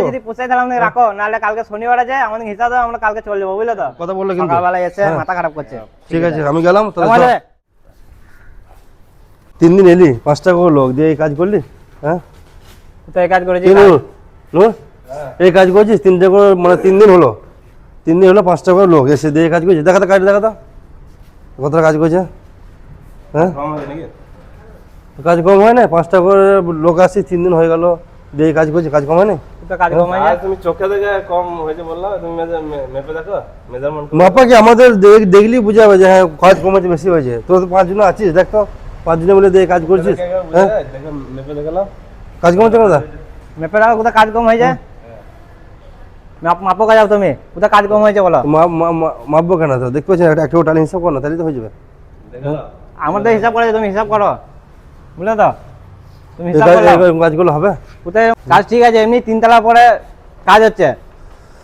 যদি পোষাই তাহলে আমাদের রাখো, নাহলে কালকে শনিবার আছে আমাদের হিসাব দাও, আমরা কালকে চলে যাবো, বুঝলে তো? কথা বললে কিন্তু সকালবেলা এসে মাথা খারাপ করছে। ঠিক আছে আমি গেলাম তাহলে। তাহলে 3 দিন এলি 5টা করে লোক দিয়ে এই কাজ করলি? হ্যাঁ তো এই কাজ করেছি। এই কাজ করছিস 3টে করে, মানে 3 দিন হলো, 3 দিন হলো 5টা করে লোক এসে দিয়ে কাজ করছিস। দেখা তো কাজ, দেখা তো কতটা কাজ করছে। হ্যাঁ কাজ কম হয় না? 5টা করে লোক আসছি, 3 দিন হয়ে গেল দিয়ে কাজ করছি, কাজ কম হয় না? কাজ কম হয়। তুমি চোখে দেখে কম হয়েছে বললা, তুমি মেপে দেখো, মেজারমেন্ট মাপা কি আমাদের দেখলি বুঝা যাবে যে হ্যাঁ কাজ কমেছে বেশি হয়েছে। তোর তো 5 জন আছিস, দেখ তো 5 জনে মিলে দিয়ে কাজ করছিস। হ্যাঁ মেপে দেখালাম কাজ কমেছে কথা মেপে রাখো, কোথায় কাজ কম হয়েছে মাপো, কাজ তুমি কোথায় কাজ কম হয়েছে বলো। মাপবো কেন? তো দেখতে পাচ্ছি একটা টালি হিসাব করো না, তাহলে তো হয়ে যাবে। আমাদের হিসাব করে তুমি হিসাব করো, বুঝলে তো? তুমি হিসাব করো, কাজগুলো হবে কোথায় কাজ ঠিক আছে। এমনি 3 তলা পরে কাজ হচ্ছে,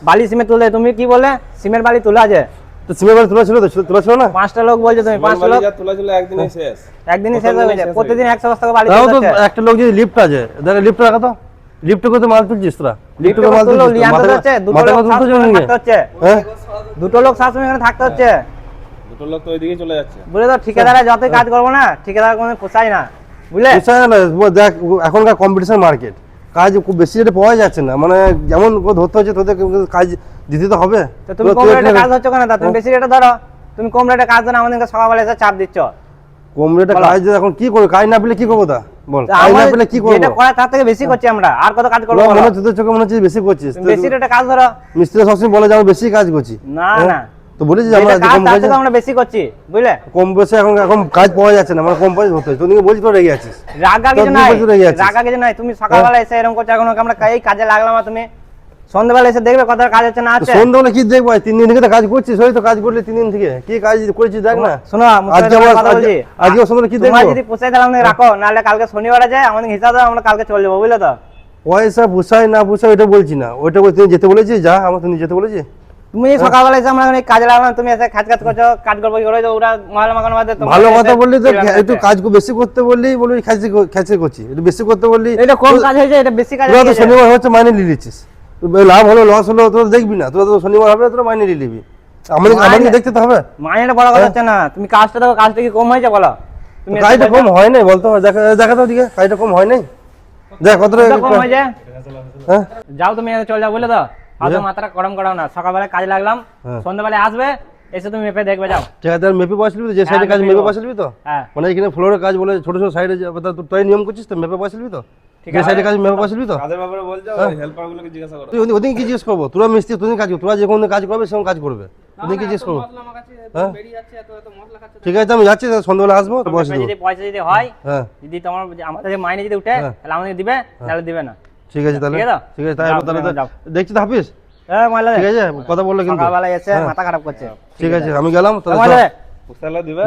বালি সিমেন্ট তুলে, তুমি কি বলে সিমেন্ট বালি তোলা আছে? তো সিমেন্ট বালি তোলা ছিল, তো তোলা ছিল না? 5টা লোক বলছো তুমি, 5টা লোক তোলা ছিল একদিনই শেষ, একদিনই শেষ হয়ে গেছে। প্রতিদিন 100 বস্তা করে বালি তাও তো তুলছে। একটা লোক যদি লিফট আছে, দেখো লিফট রাখা তো, লিফটে করে মাল তুলছিস তোরা, লিফটে করে মাল তুলছিস, দুটো লোক থাকতে হচ্ছে, হ্যাঁ দুটো লোক সবসময় এখানে থাকতে হচ্ছে, দুটো লোক তো ওইদিকে চলে যাচ্ছে। বুঝলে তো? ঠিকাদারে যতই কাজ করবো না, ঠিকাদার কোনো পোষায় না, বুঝলে? দেখ এখনকার কম্পিটিশন মার্কেট, কাজ খুব বেশি রেটে পাওয়া যাচ্ছে না, মানে যেমন ধরতে হচ্ছে তোদের কাজ দিতে তো হবে। তো তুমি কম রেটে কাজ হচ্ছে কেন? তুমি বেশি রেটে ধরো, তুমি কম রেটে কাজ ধরো, আমাদেরকে সকালবেলা এসে চাপ দিচ্ছ। কম রেটে কাজ এখন কি করবো? কাজ না পেলে কি করবো? তা বল, কাজ না পেলে কি করবো? যেটা করা তার থেকে বেশি করছি আমরা, আর কত কাজ করবো? মনে হচ্ছে তোর চোখে মনে হচ্ছে বেশি করছিস। তুমি বেশি রেটে কাজ ধরো। মিস্ত্রি সবসময় বলে যে আমরা বেশি কাজ করছি। না না, তো বলেছি আমরা যেটা কাজ তার থেকে আমরা বেশি করছি, বুঝলে? কম বয়সে এখন কাজ পাওয়া যাচ্ছে না, মানে কম পয়সা হতে হয়। তুই বলছিস তো রেগে আছিস, রাগা কিছু নাই, রাগা কিছু নাই। তুমি সকালবেলা এসে এরকম করছো, এখন আমরা এই কাজে লাগলাম, আর তুমি সন্ধ্যাবেলা এসে দেখবে কত কাজ হচ্ছে না আছে। সন্ধ্যাবেলা কি দেখবো? 3 দিন থেকে তো কাজ করছিস, ওই তো কাজ করলে 3 দিন থেকে কি কাজ করেছিস দেখ না। শোনো আজকে সন্ধ্যাবেলা কি দেখবো? যদি পোষাই তাহলে আমাদের রাখো, নাহলে কালকে শনিবার আছে আমাদের হিসাব দাও, আমরা কালকে চলে যাবো, বুঝলে তো? পয়সা পোষায় না পোষায় ওইটা বলছি না, ওইটা তুই যেতে বলেছি যা, আমার তুমি যেতে বলেছি। তুমি সকালবেলা এসে আমরা কাজে লাগলাম, তুমি এসে কাজ করছো, কাজ করবো কি করে? ওরা মহলা মাখানো বাদে ভালো কথা বললি তো, একটু কাজ বেশি করতে বললি বলবি খেঁচে করছি, একটু বেশি করতে বললি। এটা কম কাজ হয়েছে, এটা বেশি কাজ তোরা তো হয়েছে। শনিবার হচ্ছে মাইনে নিয়ে নিচ্ছিস, লাভ হলো লস হলো তোরা দেখবি না, তোরা তো শনিবার হবে তোরা মাইনে নিয়ে নিবি, আমাদের দেখতে তো হবে। মাইনেটা বড় কথা হচ্ছে না, তুমি কাজটা দেখো, কাজটা কি কম হয়েছে বলো? তুমি কাজটা কম হয় নাই বলতো, দেখা তো দিকে কাজটা কম হয় নাই, দেখ কতটা কম হয়েছে। হ্যাঁ যাও তুমি চলে যাও, বুঝলে তো? আর মাথাটা গরম করাও না, সকালবেলা কাজ লাগলাম, সন্ধ্যাবেলা আসবে, এসে তুমি মেপে দেখবে। যাও ঠিক আছে, মেপে বসলি তো, যে সাইডে কাজ মেপে বসলি তো। হ্যাঁ, মানে এখানে ফ্লোরের কাজ বলে ছোট ছোট সাইডে তুই নিয়ম করছিস তো, মেপে বসলি তো, যে সাইডে কাজ মেপে বসলি তো। কাদের ব্যাপারে বলছো, হেল্পার গুলোকে জিজ্ঞাসা করো। তুই ওদিকে কি জিজ্ঞেস করবো? তোরা মিস্ত্রি, তুই কাজ করবি, তোরা যে কোনো কাজ করবে সেরকম কাজ করবে, ওদিকে কি জিজ্ঞেস করবো? হ্যাঁ ঠিক আছে, আমি যাচ্ছি, সন্ধ্যাবেলা আসবো তো বসে যদি পয়সা যদি হয়, হ্যাঁ যদি তোমার আমাদের মাইনে যদি উঠে, তাহলে আমাদের দিবে, নাহলে দিবে না। ঠিক আছে তাহলে, ঠিক আছে তাই তাহলে দেখছি তো হাফিজ। হ্যাঁ মাইলা, ঠিক আছে কথা বললে কিন্তু সকালবেলা এসে মাথা খারাপ করছে। ঠিক আছে আমি গেলাম তাহলে। দিবে